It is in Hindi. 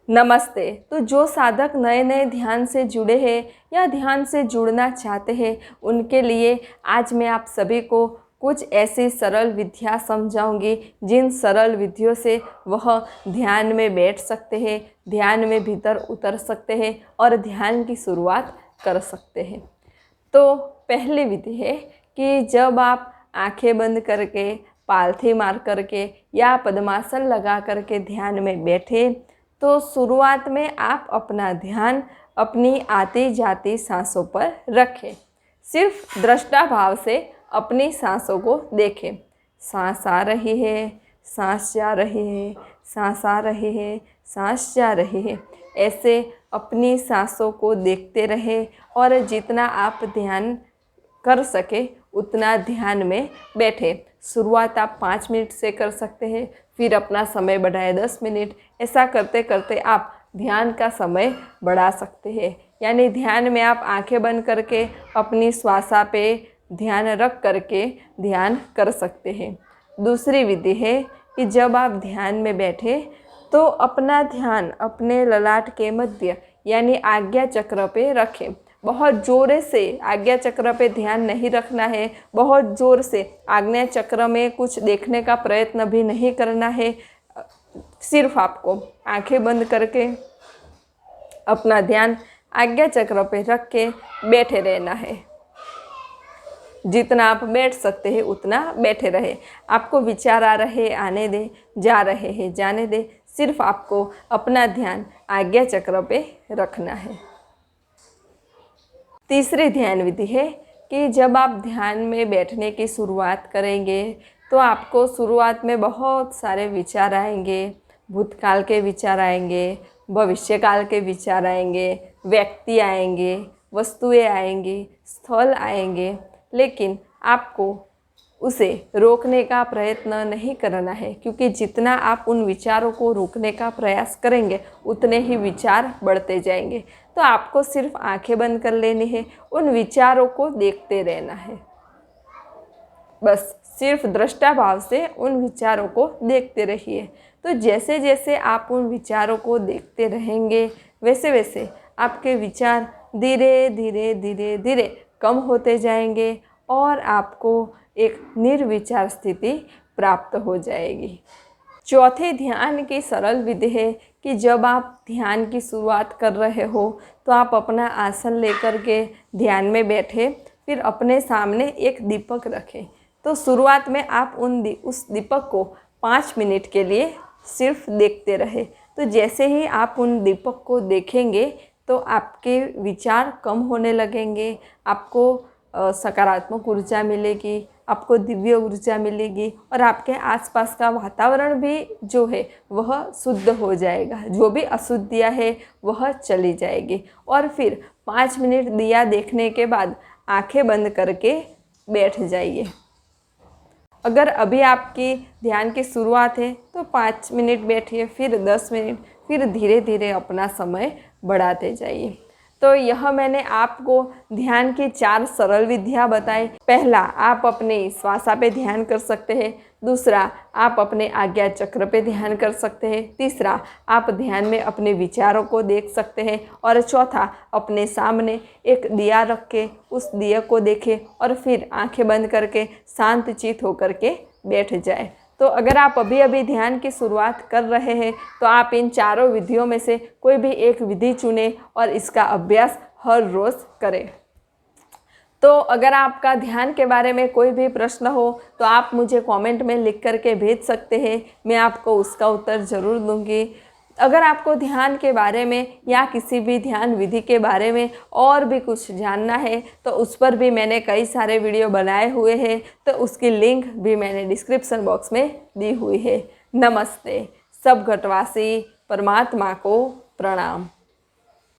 नमस्ते। तो जो साधक नए नए ध्यान से जुड़े हैं या ध्यान से जुड़ना चाहते हैं उनके लिए आज मैं आप सभी को कुछ ऐसी सरल विधियाँ समझाऊंगी जिन सरल विधियों से वह ध्यान में बैठ सकते हैं, ध्यान में भीतर उतर सकते हैं और ध्यान की शुरुआत कर सकते हैं। तो पहली विधि है कि जब आप आंखें बंद करके, पालथी मार करके या पद्मासन लगा करके ध्यान में बैठे तो शुरुआत में आप अपना ध्यान अपनी आती जाती सांसों पर रखें। सिर्फ दृष्टा भाव से अपनी सांसों को देखें। सांस आ रही है, सांस जा रही है, सांस आ रही है, सांस जा रही है। ऐसे अपनी सांसों को देखते रहें और जितना आप ध्यान कर सके उतना ध्यान में बैठे। शुरुआत आप 5 मिनट से कर सकते हैं, फिर अपना समय बढ़ाएं 10 मिनट। ऐसा करते करते आप ध्यान का समय बढ़ा सकते हैं। यानी ध्यान में आप आंखें बंद करके अपनी श्वासा पे ध्यान रख करके ध्यान कर सकते हैं। दूसरी विधि है कि जब आप ध्यान में बैठे तो अपना ध्यान अपने ललाट के मध्य यानी आज्ञा चक्र पे रखें। बहुत ज़ोर से आज्ञा चक्र पे ध्यान नहीं रखना है, बहुत ज़ोर से आज्ञा चक्र में कुछ देखने का प्रयत्न भी नहीं करना है। सिर्फ आपको आंखें बंद करके अपना ध्यान आज्ञा चक्र पे रख के बैठे रहना है। जितना आप बैठ सकते हैं उतना बैठे रहे। आपको विचार आ रहे आने दें, जा रहे हैं जाने दें। सिर्फ आपको अपना ध्यान आज्ञा चक्र पे रखना है। तीसरी ध्यान विधि है कि जब आप ध्यान में बैठने की शुरुआत करेंगे तो आपको शुरुआत में बहुत सारे विचार आएंगे। भूतकाल के विचार आएंगे, भविष्यकाल के विचार आएंगे, व्यक्ति आएंगे, वस्तुएं आएंगी, स्थल आएंगे, लेकिन आपको उसे रोकने का प्रयत्न नहीं करना है, क्योंकि जितना आप उन विचारों को रोकने का प्रयास करेंगे उतने ही विचार बढ़ते जाएंगे। तो आपको सिर्फ आंखें बंद कर लेनी है, उन विचारों को देखते रहना है। बस सिर्फ दृष्टा भाव से उन विचारों को देखते रहिए। तो जैसे जैसे आप उन विचारों को देखते रहेंगे वैसे वैसे आपके विचार धीरे धीरे धीरे धीरे कम होते जाएंगे और आपको एक निर्विचार स्थिति प्राप्त हो जाएगी। चौथे ध्यान की सरल विधि है कि जब आप ध्यान की शुरुआत कर रहे हो तो आप अपना आसन लेकर के ध्यान में बैठे, फिर अपने सामने एक दीपक रखें। तो शुरुआत में आप उस दीपक को 5 मिनट के लिए सिर्फ देखते रहे। तो जैसे ही आप उन दीपक को देखेंगे तो आपके विचार कम होने लगेंगे, आपको सकारात्मक ऊर्जा मिलेगी, आपको दिव्य ऊर्जा मिलेगी और आपके आसपास का वातावरण भी जो है वह शुद्ध हो जाएगा। जो भी अशुद्धियाँ है वह चली जाएगी। और फिर 5 मिनट दिया देखने के बाद आंखें बंद करके बैठ जाइए। अगर अभी आपकी ध्यान की शुरुआत है तो 5 मिनट बैठिए, फिर 10 मिनट, फिर धीरे धीरे अपना समय बढ़ाते जाइए। तो यह मैंने आपको ध्यान की 4 सरल विधियाँ बताई। पहला, आप अपने श्वासा पे ध्यान कर सकते हैं। दूसरा, आप अपने आज्ञा चक्र पे ध्यान कर सकते हैं। तीसरा, आप ध्यान में अपने विचारों को देख सकते हैं। और चौथा, अपने सामने एक दिया रख के उस दिया को देखें और फिर आंखें बंद करके शांत चित्त होकर के बैठ जाए। तो अगर आप अभी अभी ध्यान की शुरुआत कर रहे हैं तो आप इन चारों विधियों में से कोई भी एक विधि चुनें और इसका अभ्यास हर रोज़ करें। तो अगर आपका ध्यान के बारे में कोई भी प्रश्न हो तो आप मुझे कमेंट में लिख करके भेज सकते हैं, मैं आपको उसका उत्तर ज़रूर दूंगी। अगर आपको ध्यान के बारे में या किसी भी ध्यान विधि के बारे में और भी कुछ जानना है तो उस पर भी मैंने कई सारे वीडियो बनाए हुए हैं, तो उसकी लिंक भी मैंने डिस्क्रिप्शन बॉक्स में दी हुई है। नमस्ते। सब घटवासी परमात्मा को प्रणाम।